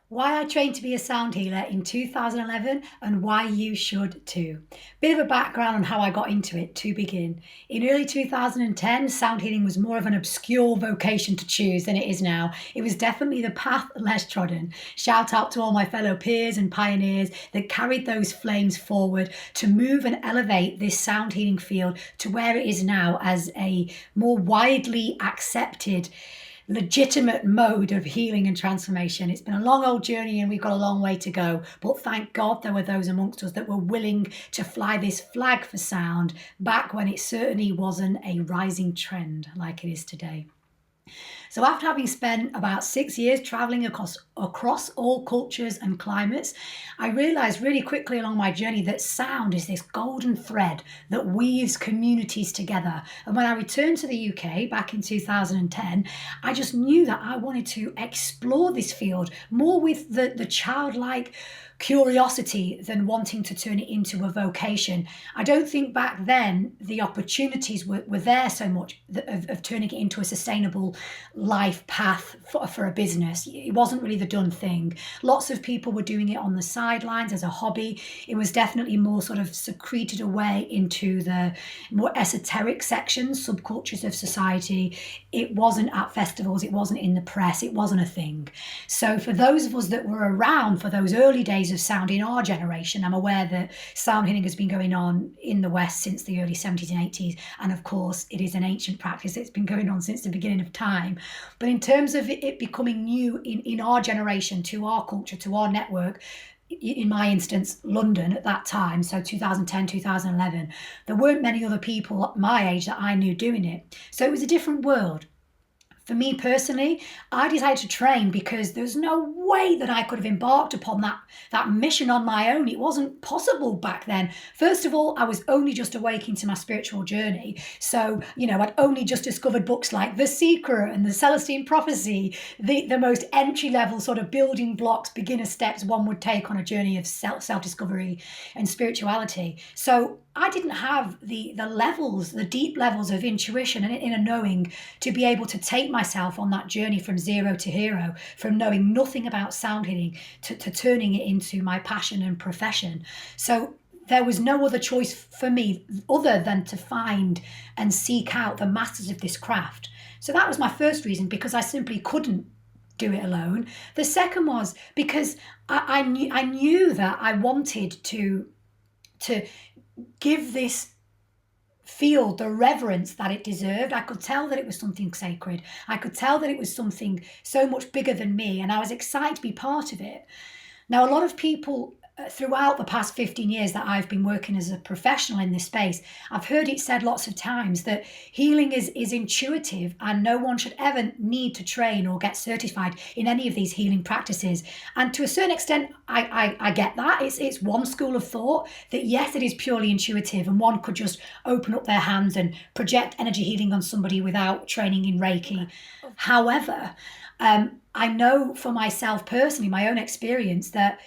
Why I trained to be a sound healer in 2011 and why you should too. Bit of a background on how I got into it to begin. In early 2010, sound healing was more of an obscure vocation to choose than it is now. It was definitely the path less trodden. Shout out to all my fellow peers and pioneers that carried those flames forward to move and elevate this sound healing field to where it is now as a more widely accepted legitimate mode of healing and transformation. It's been a long old journey and we've got a long way to go, but thank God there were those amongst us that were willing to fly this flag for sound back when it certainly wasn't a rising trend like it is today. So after having spent about 6 years traveling across all cultures and climates, I realized really quickly along my journey that sound is this golden thread that weaves communities together. And when I returned to the UK back in 2010, I just knew that I wanted to explore this field more with the childlike curiosity than wanting to turn it into a vocation. I don't think back then the opportunities were there so much of turning it into a sustainable life path for a business. It wasn't really the done thing. Lots of people were doing it on the sidelines as a hobby. It was definitely more sort of secreted away into the more esoteric sections, subcultures of society. It wasn't at festivals, it wasn't in the press, it wasn't a thing. So for those of us that were around for those early days of sound in our generation, I'm aware that sound healing has been going on in the West since the early 70s and 80s. And of course, it is an ancient practice. It's been going on since the beginning of time. But in terms of it becoming new in our generation, to our culture, to our network, in my instance, London at that time, so 2010, 2011, there weren't many other people my age that I knew doing it. So it was a different world. For me personally, I decided to train because there's no way that I could have embarked upon that mission on my own. It wasn't possible back then. First of all, I was only just awaking to my spiritual journey. So, I'd only just discovered books like The Secret and The Celestine Prophecy, the most entry-level sort of building blocks, beginner steps one would take on a journey of self-discovery and spirituality. So I didn't have the levels, the deep levels of intuition and inner knowing to be able to take myself on that journey from zero to hero, from knowing nothing about sound healing to turning it into my passion and profession. So there was no other choice for me other than to find and seek out the masters of this craft. So that was my first reason, because I simply couldn't do it alone. The second was because I knew that I wanted to give this field the reverence that it deserved. I could tell that it was something sacred. I could tell that it was something so much bigger than me, and I was excited to be part of it. Now, a lot of people throughout the past 15 years that I've been working as a professional in this space, I've heard it said lots of times that healing is intuitive and no one should ever need to train or get certified in any of these healing practices. And to a certain extent, I get that. It's one school of thought that yes, it is purely intuitive and one could just open up their hands and project energy healing on somebody without training in Reiki. However, I know for myself personally, my own experience, that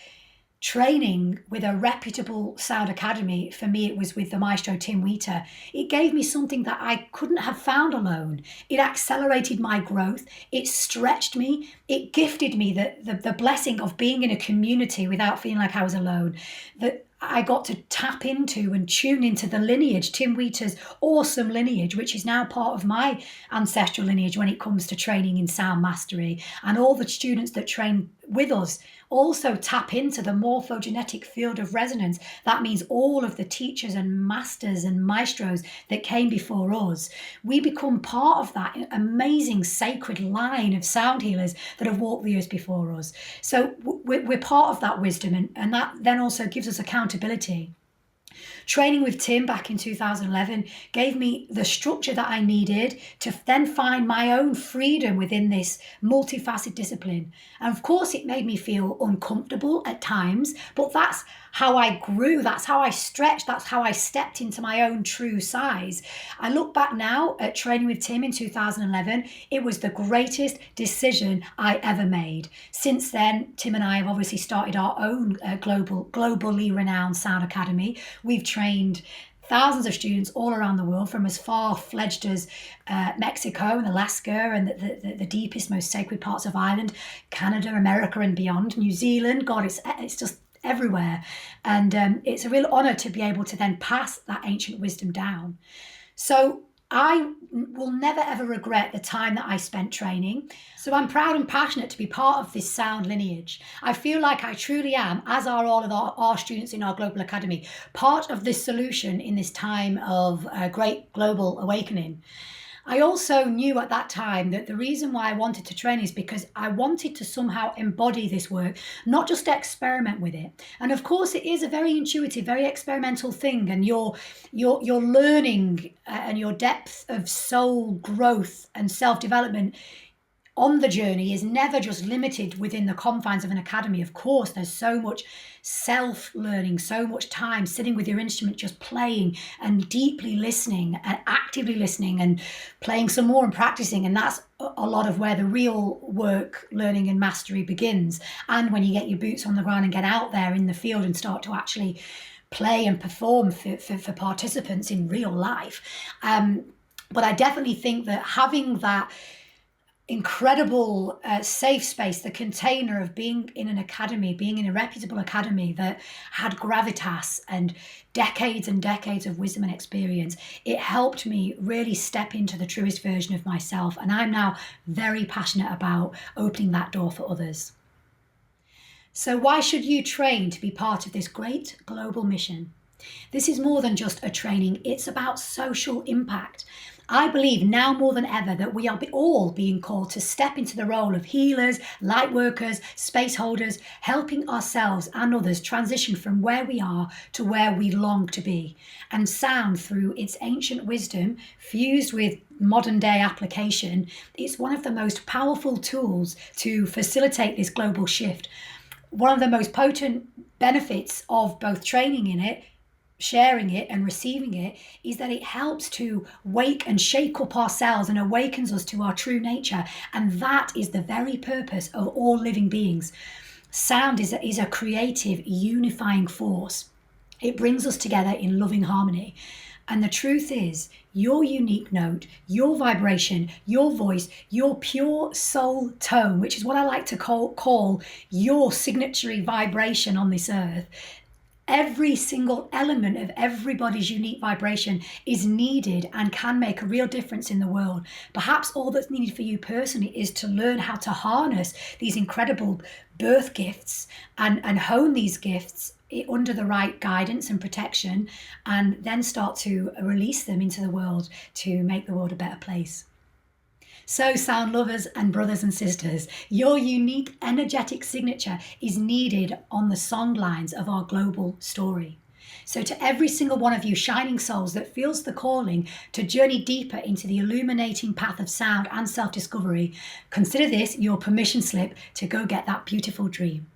training with a reputable sound academy, for me it was with the maestro Tim Wheater, it gave me something that I couldn't have found alone. It accelerated my growth, it stretched me, it gifted me the blessing of being in a community without feeling like I was alone, that I got to tap into and tune into the lineage, Tim Wheater's awesome lineage, which is now part of my ancestral lineage when it comes to training in sound mastery. And all the students that train with us also tap into the morphogenetic field of resonance. That means all of the teachers and masters and maestros that came before us. We become part of that amazing sacred line of sound healers that have walked the earth before us. So we're part of that wisdom, and that then also gives us accountability. Training with Tim back in 2011 gave me the structure that I needed to then find my own freedom within this multifaceted discipline. And of course, it made me feel uncomfortable at times, but that's how I grew, that's how I stretched, that's how I stepped into my own true size. I look back now at training with Tim in 2011, it was the greatest decision I ever made. Since then, Tim and I have obviously started our own globally renowned sound academy. We've trained thousands of students all around the world, from as far-fledged as Mexico and Alaska and the deepest, most sacred parts of Ireland, Canada, America and beyond, New Zealand. God, it's just everywhere. And it's a real honour to be able to then pass that ancient wisdom down. So I will never ever regret the time that I spent training. So I'm proud and passionate to be part of this sound lineage. I feel like I truly am, as are all of our students in our Global Academy, part of this solution in this time of great global awakening. I also knew at that time that the reason why I wanted to train is because I wanted to somehow embody this work, not just experiment with it. And of course, it is a very intuitive, very experimental thing, and your learning and your depth of soul growth and self-development on the journey is never just limited within the confines of an academy. Of course, there's so much self-learning, so much time sitting with your instrument, just playing and deeply listening and actively listening and playing some more and practicing. And that's a lot of where the real work, learning and mastery begins. And when you get your boots on the ground and get out there in the field and start to actually play and perform for participants in real life. But I definitely think that having that incredible safe space, the container of being in an academy, being in a reputable academy that had gravitas and decades of wisdom and experience, it helped me really step into the truest version of myself. And I'm now very passionate about opening that door for others. So why should you train to be part of this great global mission? This is more than just a training, it's about social impact. I believe now more than ever that we are all being called to step into the role of healers, light workers, space holders, helping ourselves and others transition from where we are to where we long to be. And sound, through its ancient wisdom, fused with modern day application, it's one of the most powerful tools to facilitate this global shift. One of the most potent benefits of both training in it, sharing it and receiving it, is that it helps to wake and shake up ourselves and awakens us to our true nature. And that is the very purpose of all living beings. Sound is a creative, unifying force. It brings us together in loving harmony. And the truth is, your unique note, your vibration, your voice, your pure soul tone, which is what I like to call your signature vibration on this earth, every single element of everybody's unique vibration is needed and can make a real difference in the world. Perhaps all that's needed for you personally is to learn how to harness these incredible birth gifts and hone these gifts under the right guidance and protection, and then start to release them into the world to make the world a better place. So, sound lovers and brothers and sisters, your unique energetic signature is needed on the song lines of our global story. So to every single one of you shining souls that feels the calling to journey deeper into the illuminating path of sound and self-discovery, consider this your permission slip to go get that beautiful dream.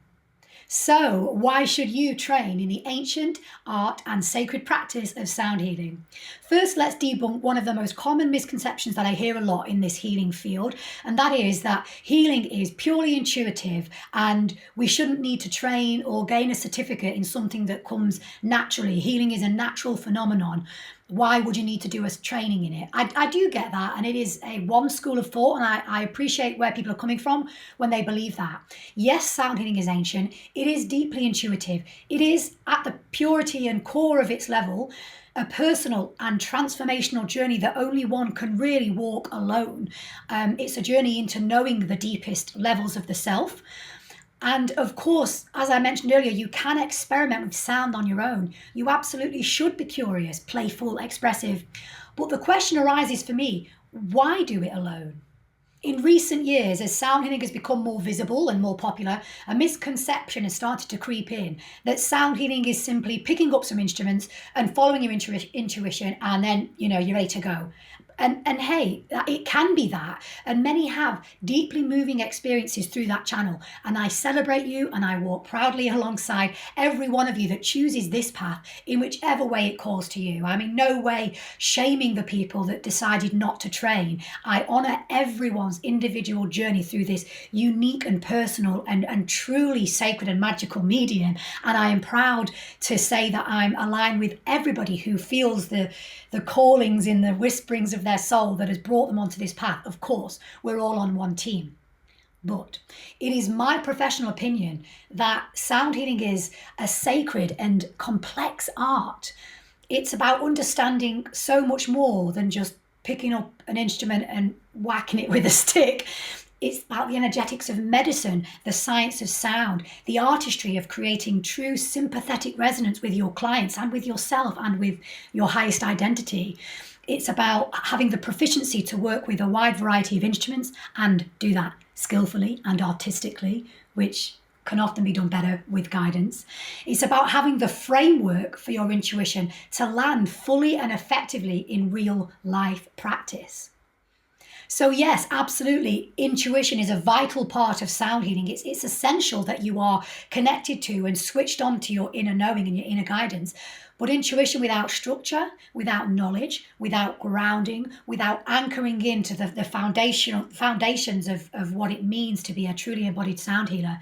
So, why should you train in the ancient art and sacred practice of sound healing? First, let's debunk one of the most common misconceptions that I hear a lot in this healing field, and that is that healing is purely intuitive and we shouldn't need to train or gain a certificate in something that comes naturally. Healing is a natural phenomenon. Why would you need to do a training in it? I do get that, and it is one school of thought, and I appreciate where people are coming from when they believe that. Yes, sound healing is ancient. It is deeply intuitive. It is, at the purity and core of its level, a personal and transformational journey that only one can really walk alone. It's a journey into knowing the deepest levels of the self. And of course, as I mentioned earlier, you can experiment with sound on your own. You absolutely should be curious, playful, expressive. But the question arises for me, why do it alone? In recent years, as sound healing has become more visible and more popular, a misconception has started to creep in that sound healing is simply picking up some instruments and following your intuition, and then, you're ready to go. And hey, it can be that. And many have deeply moving experiences through that channel. And I celebrate you and I walk proudly alongside every one of you that chooses this path in whichever way it calls to you. I'm in no way shaming the people that decided not to train. I honour everyone's individual journey through this unique and personal and truly sacred and magical medium. And I am proud to say that I'm aligned with everybody who feels the callings in the whisperings of their soul that has brought them onto this path. Of course, we're all on one team. But it is my professional opinion that sound healing is a sacred and complex art. It's about understanding so much more than just picking up an instrument and whacking it with a stick. It's about the energetics of medicine, the science of sound, the artistry of creating true sympathetic resonance with your clients and with yourself and with your highest identity. It's about having the proficiency to work with a wide variety of instruments and do that skillfully and artistically, which can often be done better with guidance. It's about having the framework for your intuition to land fully and effectively in real life practice. So yes, absolutely, intuition is a vital part of sound healing. It's essential that you are connected to and switched on to your inner knowing and your inner guidance. But intuition without structure, without knowledge, without grounding, without anchoring into the foundations of what it means to be a truly embodied sound healer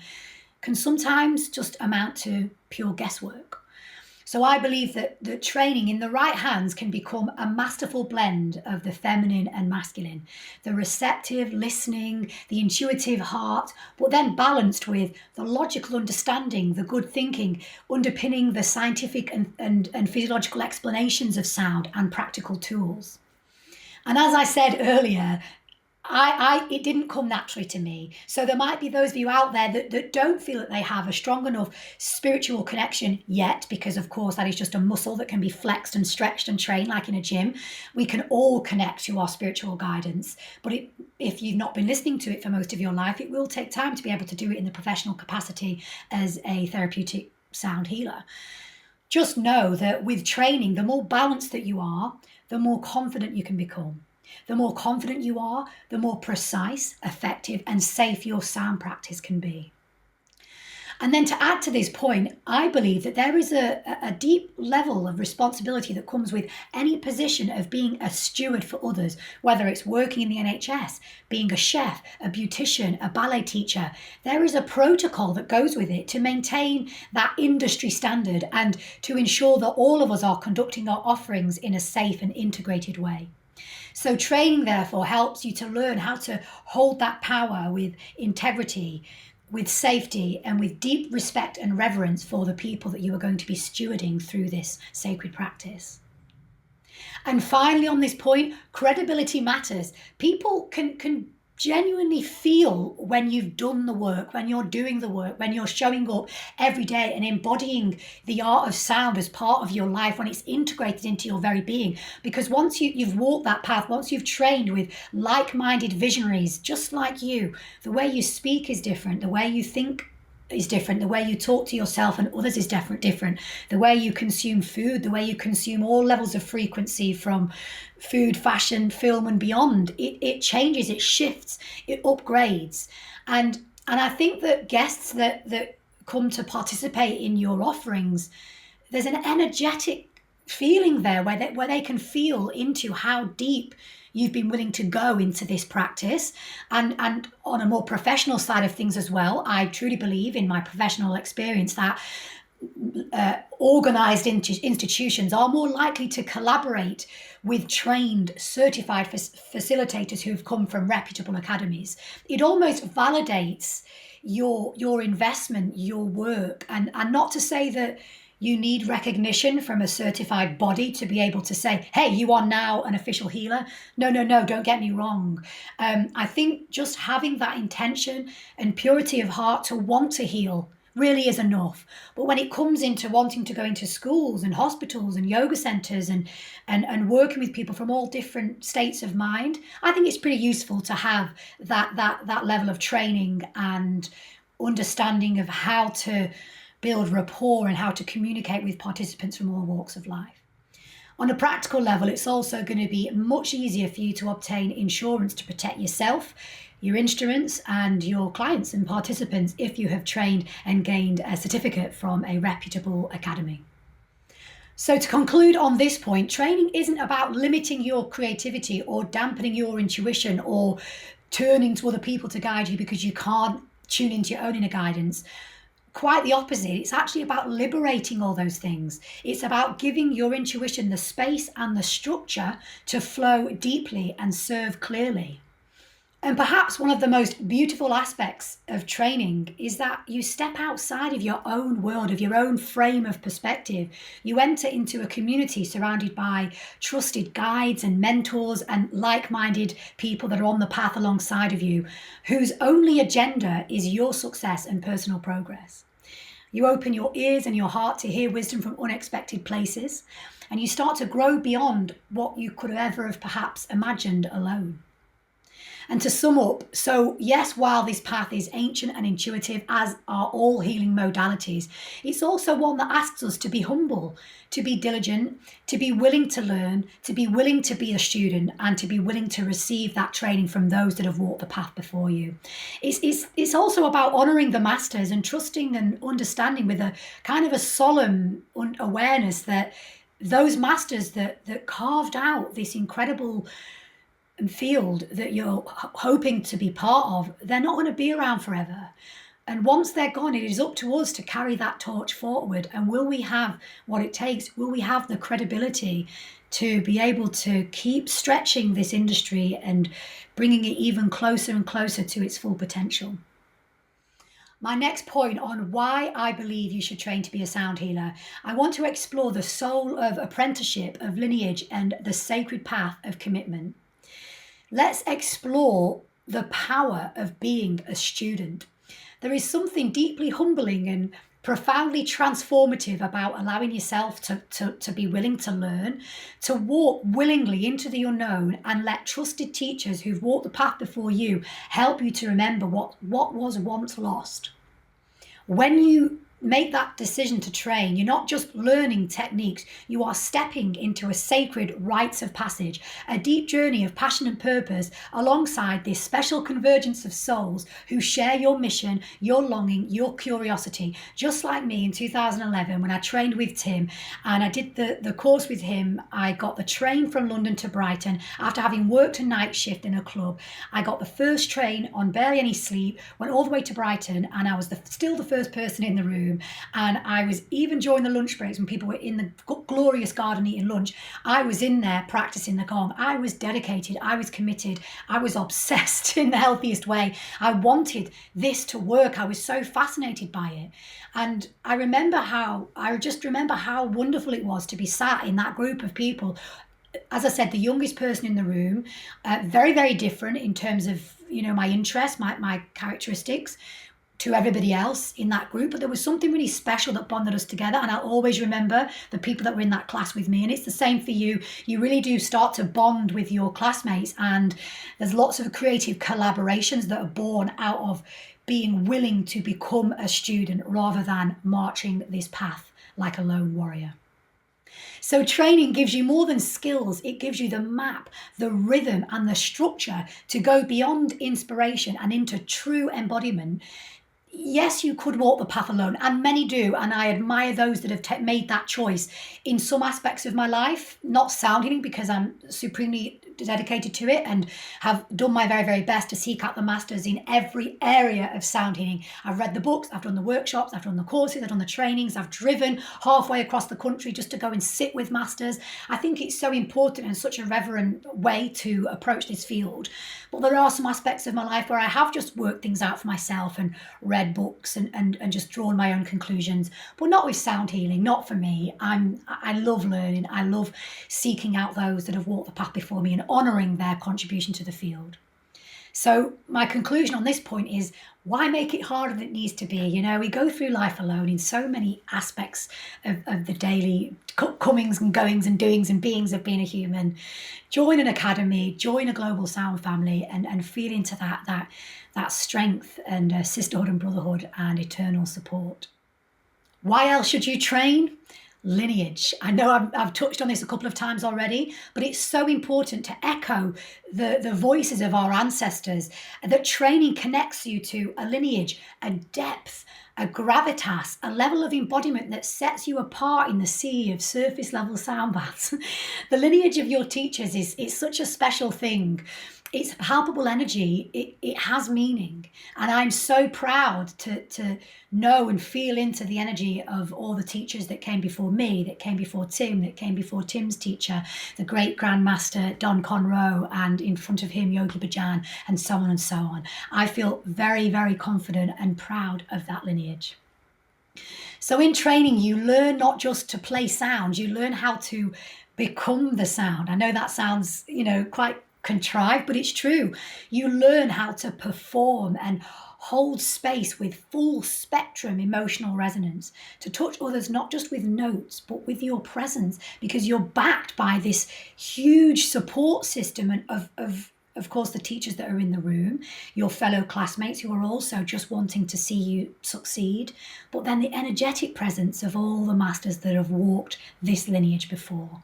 can sometimes just amount to pure guesswork. So I believe that the training in the right hands can become a masterful blend of the feminine and masculine, the receptive listening, the intuitive heart, but then balanced with the logical understanding, the good thinking, underpinning the scientific and physiological explanations of sound and practical tools. And as I said earlier, it didn't come naturally to me. So there might be those of you out there that don't feel that they have a strong enough spiritual connection yet, because of course that is just a muscle that can be flexed and stretched and trained like in a gym. We can all connect to our spiritual guidance, but if you've not been listening to it for most of your life, it will take time to be able to do it in the professional capacity as a therapeutic sound healer. Just know that with training, the more balanced that you are, the more confident you can become. The more confident you are, the more precise, effective, and safe your sound practice can be. And then to add to this point, I believe that there is a deep level of responsibility that comes with any position of being a steward for others, whether it's working in the NHS, being a chef, a beautician, a ballet teacher. There is a protocol that goes with it to maintain that industry standard and to ensure that all of us are conducting our offerings in a safe and integrated way. So training, therefore, helps you to learn how to hold that power with integrity, with safety, and with deep respect and reverence for the people that you are going to be stewarding through this sacred practice. And finally, on this point, credibility matters. People can genuinely feel when you've done the work, when you're doing the work, when you're showing up every day and embodying the art of sound as part of your life, when it's integrated into your very being. Because once you've walked that path, once you've trained with like-minded visionaries just like you, the way you speak is different, the way you think is different, the way you talk to yourself and others is different, the way you consume food, the way you consume all levels of frequency from food, fashion, film and beyond. It changes, it shifts, it upgrades. And I think that guests that come to participate in your offerings, there's an energetic feeling there where they can feel into how deep you've been willing to go into this practice. And on a more professional side of things as well, I truly believe in my professional experience that organized institutions are more likely to collaborate with trained, certified facilitators who've come from reputable academies. It almost validates your investment, your work, and not to say that you need recognition from a certified body to be able to say, hey, you are now an official healer. No, don't get me wrong. I think just having that intention and purity of heart to want to heal really is enough. But when it comes into wanting to go into schools and hospitals and yoga centers and working with people from all different states of mind, I think it's pretty useful to have that level of training and understanding of how to build rapport and how to communicate with participants from all walks of life. On a practical level, it's also going to be much easier for you to obtain insurance to protect yourself, your instruments, and your clients and participants if you have trained and gained a certificate from a reputable academy. So, to conclude on this point, training isn't about limiting your creativity or dampening your intuition or turning to other people to guide you because you can't tune into your own inner guidance. Quite the opposite. It's actually about liberating all those things. It's about giving your intuition the space and the structure to flow deeply and serve clearly. And perhaps one of the most beautiful aspects of training is that you step outside of your own world, of your own frame of perspective. You enter into a community surrounded by trusted guides and mentors and like-minded people that are on the path alongside of you, whose only agenda is your success and personal progress. You open your ears and your heart to hear wisdom from unexpected places, and you start to grow beyond what you could ever have perhaps imagined alone. And to sum up, so yes, while this path is ancient and intuitive, as are all healing modalities, it's also one that asks us to be humble, to be diligent, to be willing to learn, to be willing to be a student, and to be willing to receive that training from those that have walked the path before you. It's also about honouring the masters and trusting and understanding with a kind of a solemn awareness that those masters that carved out this incredible field that you're hoping to be part of, they're not going to be around forever. And once they're gone, it is up to us to carry that torch forward. And will we have what it takes? Will we have the credibility to be able to keep stretching this industry and bringing it even closer and closer to its full potential? My next point on why I believe you should train to be a sound healer, I want to explore the soul of apprenticeship, of lineage, and the sacred path of commitment. Let's explore the power of being a student. There is something deeply humbling and profoundly transformative about allowing yourself to be willing to learn, to walk willingly into the unknown and let trusted teachers who've walked the path before you help you to remember what was once lost. When you make that decision to train, you're not just learning techniques, you are stepping into a sacred rites of passage, a deep journey of passion and purpose alongside this special convergence of souls who share your mission, your longing, your curiosity. Just like me in 2011 when I trained with Tim and I did the course with him, I got the train from London to Brighton after having worked a night shift in a club. I got the first train on barely any sleep, went all the way to Brighton, and I was still the first person in the room. And I was, even during the lunch breaks when people were in the glorious garden eating lunch, I was in there practicing the gong. I was dedicated, I was committed, I was obsessed in the healthiest way. I wanted this to work. I was so fascinated by it. And I just remember how wonderful it was to be sat in that group of people. As I said, the youngest person in the room, very, very different in terms of, my interests, my characteristics to everybody else in that group, but there was something really special that bonded us together. And I'll always remember the people that were in that class with me. And it's the same for you. You really do start to bond with your classmates, and there's lots of creative collaborations that are born out of being willing to become a student rather than marching this path like a lone warrior. So training gives you more than skills. It gives you the map, the rhythm, and the structure to go beyond inspiration and into true embodiment. Yes, you could walk the path alone, and many do, and I admire those that have made that choice in some aspects of my life, not sound healing because I'm supremely dedicated to it and have done my very, very best to seek out the masters in every area of sound healing. I've read the books, I've done the workshops, I've done the courses, I've done the trainings, I've driven halfway across the country just to go and sit with masters. I think it's so important and such a reverent way to approach this field. But there are some aspects of my life where I have just worked things out for myself and read books and just drawn my own conclusions, but not with sound healing, not for me. I love learning. I love seeking out those that have walked the path before me and honouring their contribution to the field. So my conclusion on this point is, why make it harder than it needs to be? We go through life alone in so many aspects of the daily comings and goings and doings and beings of being a human. Join an academy, join a global sound family, and feel into that strength and sisterhood and brotherhood and eternal support. Why else should you train? lineage. I know I've touched on this a couple of times already, but it's so important to echo the voices of our ancestors, that training connects you to a lineage, a depth, a gravitas, a level of embodiment that sets you apart in the sea of surface level sound baths. The lineage of your teachers is it's such a special thing. It's palpable energy. It has meaning. And I'm so proud to know and feel into the energy of all the teachers that came before me, that came before Tim, that came before Tim's teacher, the great Grandmaster Don Conroe, and in front of him, Yogi Bhajan, and so on and so on. I feel very, very confident and proud of that lineage. So in training, you learn not just to play sound, you learn how to become the sound. I know that sounds, quite contrived, but it's true. You learn how to perform and hold space with full spectrum emotional resonance, to touch others not just with notes, but with your presence, because you're backed by this huge support system and of course, the teachers that are in the room, your fellow classmates who are also just wanting to see you succeed, but then the energetic presence of all the masters that have walked this lineage before.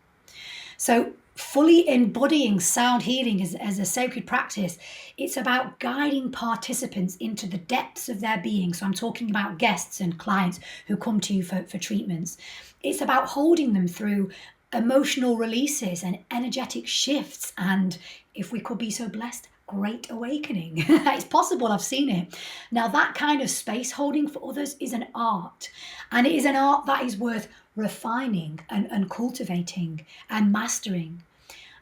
So fully embodying sound healing as a sacred practice, it's about guiding participants into the depths of their being. So I'm talking about guests and clients who come to you for treatments. It's about holding them through emotional releases and energetic shifts, and if we could be so blessed, great awakening. It's possible, I've seen it. Now, that kind of space holding for others is an art, and it is an art that is worth refining and cultivating and mastering.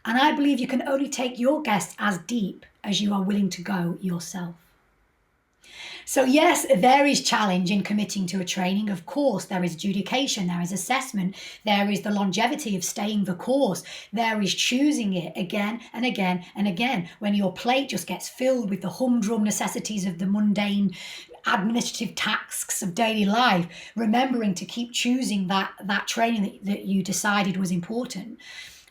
And I believe you can only take your guests as deep as you are willing to go yourself. So yes, there is challenge in committing to a training. Of course, there is adjudication, there is assessment, there is the longevity of staying the course, there is choosing it again and again and again, when your plate just gets filled with the humdrum necessities of the mundane administrative tasks of daily life, remembering to keep choosing that training that you decided was important.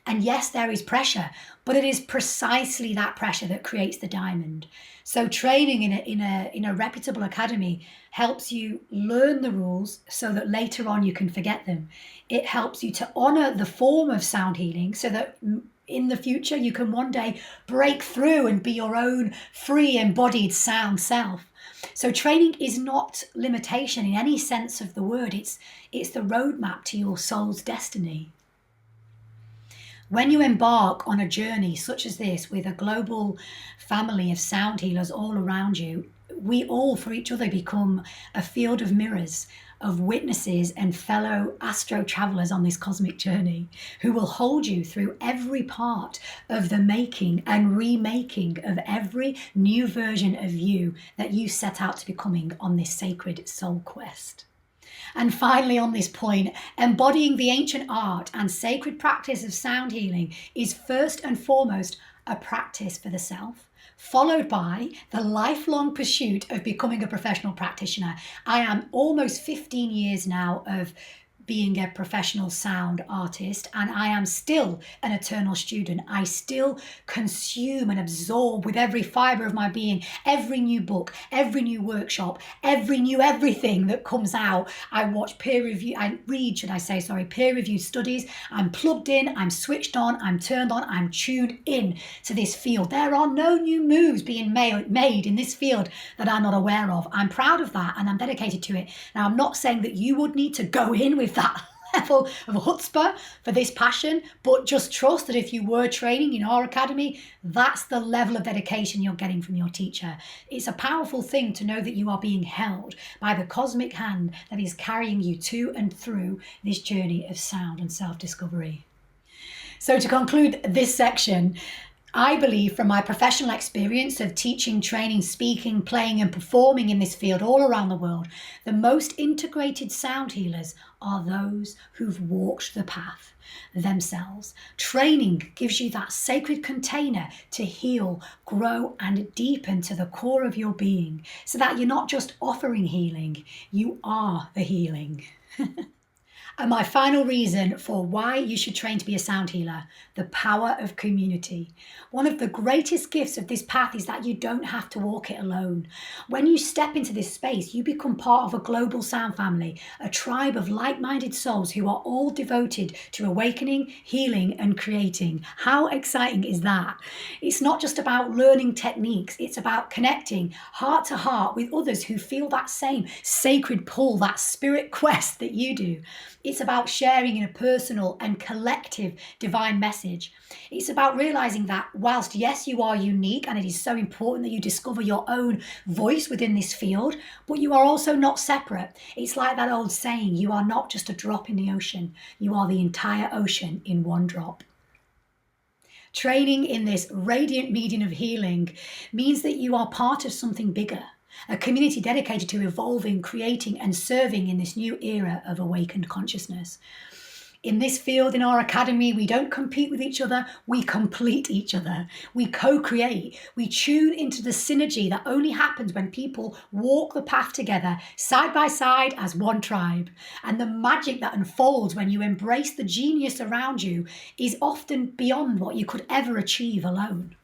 And yes, there is pressure, but it is precisely that pressure that creates the diamond. So training in a reputable academy helps you learn the rules so that later on you can forget them. It helps you to honor the form of sound healing so that in the future you can one day break through and be your own free embodied sound self. So training is not limitation in any sense of the word. It's the roadmap to your soul's destiny. When you embark on a journey such as this with a global family of sound healers all around you, we all for each other become a field of mirrors, of witnesses and fellow astro travelers on this cosmic journey, who will hold you through every part of the making and remaking of every new version of you that you set out to becoming on this sacred soul quest. And finally, on this point, embodying the ancient art and sacred practice of sound healing is first and foremost a practice for the self, followed by the lifelong pursuit of becoming a professional practitioner. I am almost 15 years now of being a professional sound artist, and I am still an eternal student. I still consume and absorb with every fiber of my being every new book, every new workshop, every new everything that comes out. I read, peer-reviewed studies. I'm plugged in, I'm switched on, I'm turned on, I'm tuned in to this field. There are no new moves being made in this field that I'm not aware of. I'm proud of that and I'm dedicated to it. Now, I'm not saying that you would need to go in with that level of chutzpah for this passion, but just trust that if you were training in our academy, that's the level of dedication you're getting from your teacher. It's a powerful thing to know that you are being held by the cosmic hand that is carrying you to and through this journey of sound and self-discovery. So to conclude this section, I believe from my professional experience of teaching, training, speaking, playing and performing in this field all around the world, the most integrated sound healers are those who've walked the path themselves. Training gives you that sacred container to heal, grow and deepen to the core of your being so that you're not just offering healing, you are the healing. And my final reason for why you should train to be a sound healer, the power of community. One of the greatest gifts of this path is that you don't have to walk it alone. When you step into this space, you become part of a global sound family, a tribe of like-minded souls who are all devoted to awakening, healing, and creating. How exciting is that? It's not just about learning techniques, it's about connecting heart to heart with others who feel that same sacred pull, that spirit quest that you do. It's about sharing in a personal and collective divine message. It's about realizing that whilst, yes, you are unique and it is so important that you discover your own voice within this field, but you are also not separate. It's like that old saying, you are not just a drop in the ocean, you are the entire ocean in one drop. Training in this radiant medium of healing means that you are part of something bigger. A community dedicated to evolving, creating, and serving in this new era of awakened consciousness. In this field, in our academy, we don't compete with each other, we complete each other. We co-create, we tune into the synergy that only happens when people walk the path together, side by side as one tribe. And the magic that unfolds when you embrace the genius around you is often beyond what you could ever achieve alone.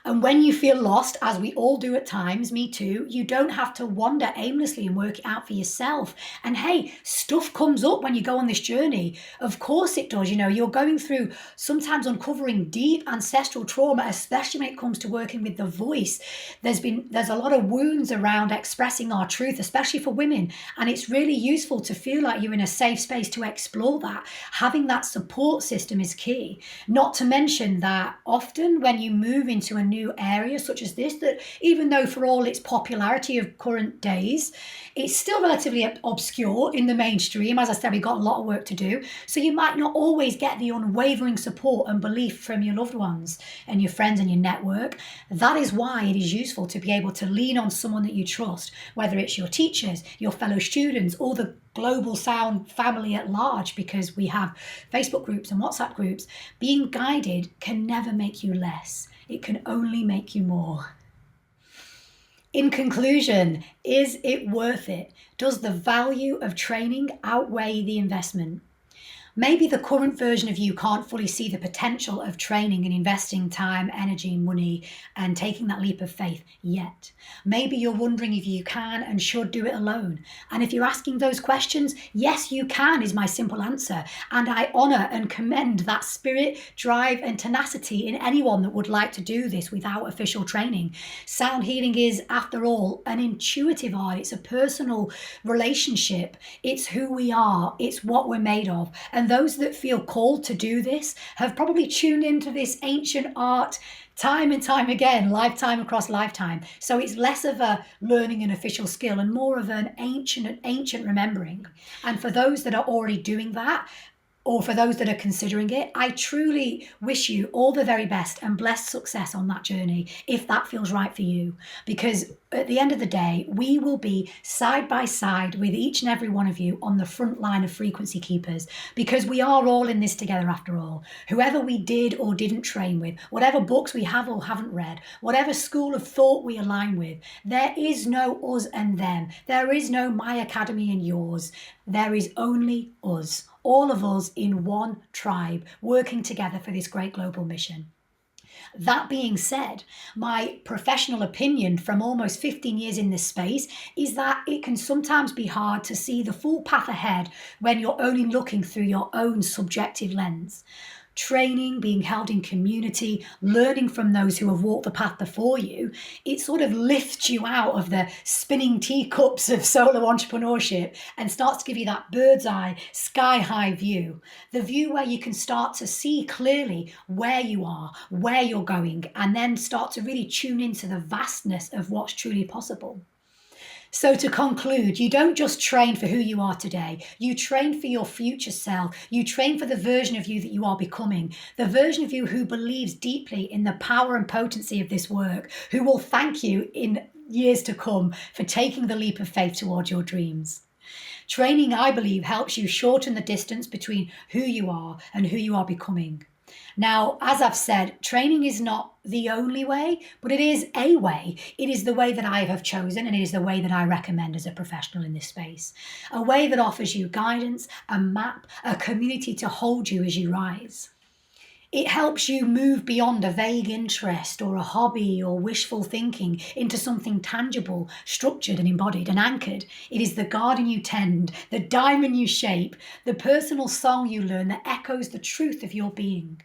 And when you feel lost, as we all do at times, me too, you don't have to wander aimlessly and work it out for yourself. And hey, stuff comes up when you go on this journey. Of course it does. You know, you're going through sometimes uncovering deep ancestral trauma, especially when it comes to working with the voice. There's a lot of wounds around expressing our truth, especially for women. And it's really useful to feel like you're in a safe space to explore that. Having that support system is key. Not to mention that often when you move into a new area such as this, that even though for all its popularity of current days, it's still relatively obscure in the mainstream. As I said, we've got a lot of work to do. So you might not always get the unwavering support and belief from your loved ones and your friends and your network. That is why it is useful to be able to lean on someone that you trust, whether it's your teachers, your fellow students, or the global sound family at large, because we have Facebook groups and WhatsApp groups. Being guided can never make you less. It can only make you more. In conclusion, is it worth it? Does the value of training outweigh the investment? Maybe the current version of you can't fully see the potential of training and investing time, energy, money, and taking that leap of faith yet. Maybe you're wondering if you can and should do it alone. And if you're asking those questions, yes, you can is my simple answer. And I honour and commend that spirit, drive, and tenacity in anyone that would like to do this without official training. Sound healing is, after all, an intuitive art. It's a personal relationship. It's who we are. It's what we're made of. And those that feel called to do this have probably tuned into this ancient art time and time again, lifetime across lifetime. So it's less of a learning an official skill and more of an ancient remembering. And for those that are already doing that, or for those that are considering it, I truly wish you all the very best and blessed success on that journey, if that feels right for you. Because at the end of the day, we will be side by side with each and every one of you on the front line of frequency keepers, because we are all in this together after all. Whoever we did or didn't train with, whatever books we have or haven't read, whatever school of thought we align with, there is no us and them. There is no my academy and yours. There is only us. All of us in one tribe working together for this great global mission. That being said, my professional opinion from almost 15 years in this space is that it can sometimes be hard to see the full path ahead when you're only looking through your own subjective lens. Training, being held in community, learning from those who have walked the path before you, it sort of lifts you out of the spinning teacups of solo entrepreneurship and starts to give you that bird's eye, sky high view. The view where you can start to see clearly where you are, where you're going, and then start to really tune into the vastness of what's truly possible. So to conclude, you don't just train for who you are today. You train for your future self. You train for the version of you that you are becoming, the version of you who believes deeply in the power and potency of this work, who will thank you in years to come for taking the leap of faith towards your dreams. Training, I believe, helps you shorten the distance between who you are and who you are becoming. Now, as I've said, training is not the only way, but it is a way. It is the way that I have chosen, and it is the way that I recommend as a professional in this space. A way that offers you guidance, a map, a community to hold you as you rise. It helps you move beyond a vague interest or a hobby or wishful thinking into something tangible, structured and embodied and anchored. It is the garden you tend, the diamond you shape, the personal song you learn that echoes the truth of your being.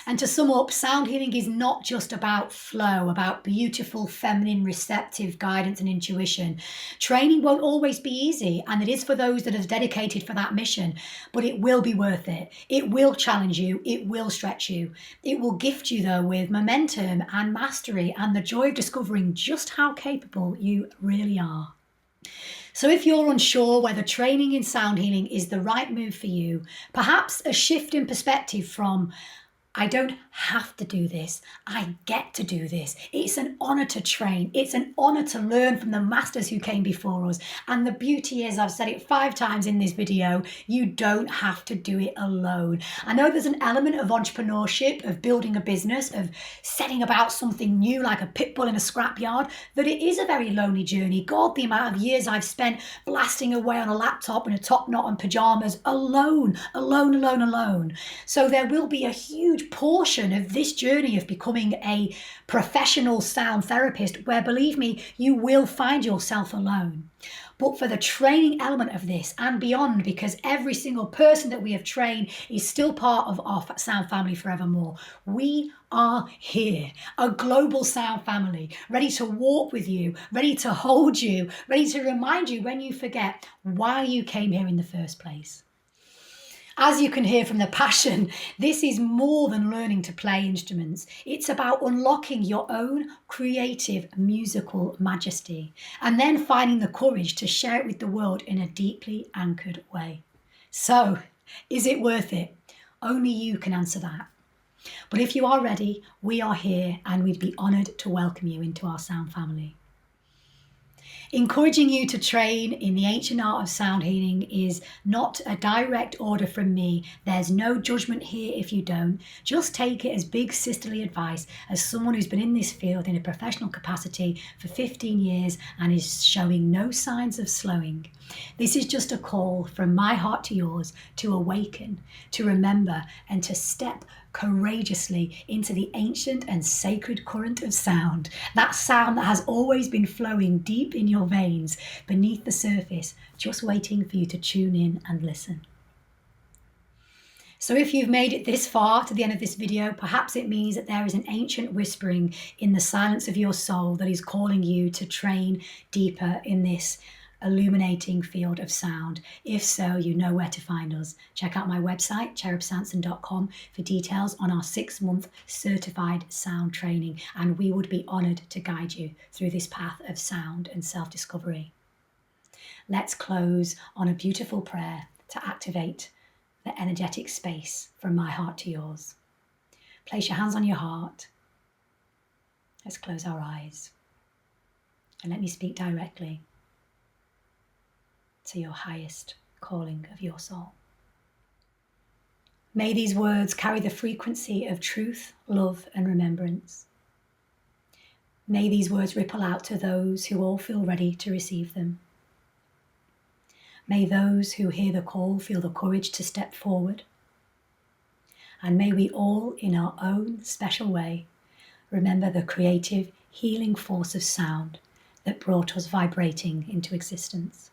And to sum up, sound healing is not just about flow, about beautiful, feminine, receptive guidance and intuition. Training won't always be easy, and it is for those that are dedicated for that mission, but it will be worth it. It will challenge you. It will stretch you. It will gift you, though, with momentum and mastery and the joy of discovering just how capable you really are. So if you're unsure whether training in sound healing is the right move for you, perhaps a shift in perspective from I don't have to do this. I get to do this. It's an honor to train. It's an honor to learn from the masters who came before us. And the beauty is, I've said it 5 times in this video, you don't have to do it alone. I know there's an element of entrepreneurship, of building a business, of setting about something new like a pit bull in a scrapyard, that it is a very lonely journey. God, the amount of years I've spent blasting away on a laptop in a top knot and pajamas alone. So there will be a huge portion of this journey of becoming a professional sound therapist where, believe me, you will find yourself alone. But for the training element of this and beyond, because every single person that we have trained is still part of our sound family forevermore, we are here, a global sound family, ready to walk with you, ready to hold you, ready to remind you when you forget why you came here in the first place. As you can hear from the passion, this is more than learning to play instruments. It's about unlocking your own creative musical majesty and then finding the courage to share it with the world in a deeply anchored way. So, is it worth it? Only you can answer that. But if you are ready, we are here and we'd be honoured to welcome you into our sound family. Encouraging you to train in the ancient art of sound healing is not a direct order from me. There's no judgment here if you don't. Just take it as big sisterly advice as someone who's been in this field in a professional capacity for 15 years and is showing no signs of slowing. This is just a call from my heart to yours to awaken, to remember, and to step courageously into the ancient and sacred current of sound, that sound that has always been flowing deep in your veins, beneath the surface, just waiting for you to tune in and listen. So if you've made it this far to the end of this video, perhaps it means that there is an ancient whispering in the silence of your soul that is calling you to train deeper in this illuminating field of sound. If so, you know where to find us. Check out my website, cherubsanson.com, for details on our 6-month certified sound training, and we would be honoured to guide you through this path of sound and self-discovery. Let's close on a beautiful prayer to activate the energetic space from my heart to yours. Place your hands on your heart. Let's close our eyes. And let me speak directly to your highest calling of your soul. May these words carry the frequency of truth, love, and remembrance. May these words ripple out to those who all feel ready to receive them. May those who hear the call feel the courage to step forward. And may we all, in our own special way, remember the creative, healing force of sound that brought us vibrating into existence.